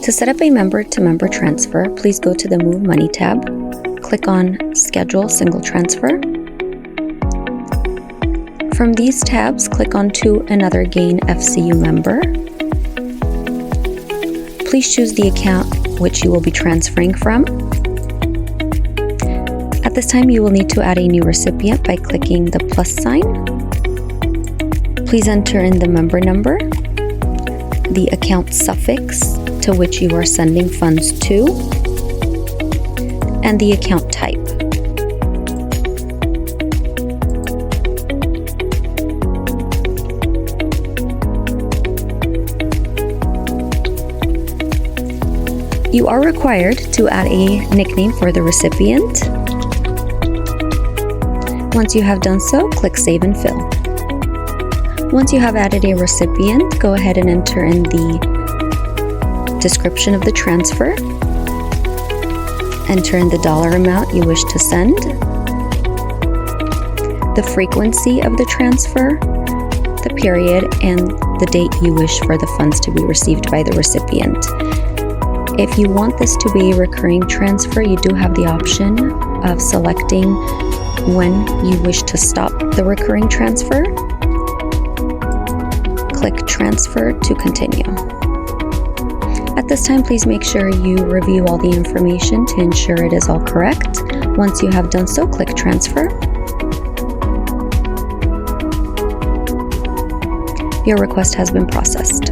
To set up a member-to-member transfer, please go to the Move Money tab, click on Schedule Single Transfer. From these tabs, click on To Another Gain FCU Member. Please choose the account which you will be transferring from. At this time, you will need to add a new recipient by clicking the plus sign. Please enter in the member number, the account suffix to which you are sending funds to, and the account type. You are required to add a nickname for the recipient. Once you have done so, click Save and Fill. Once you have added a recipient, go ahead and enter in the description of the transfer. Enter in the dollar amount you wish to send, the frequency of the transfer, the period, and the date you wish for the funds to be received by the recipient. If you want this to be a recurring transfer, you do have the option of selecting when you wish to stop the recurring transfer. Click Transfer to continue. At this time, please make sure you review all the information to ensure it is all correct. Once you have done so, click Transfer. Your request has been processed.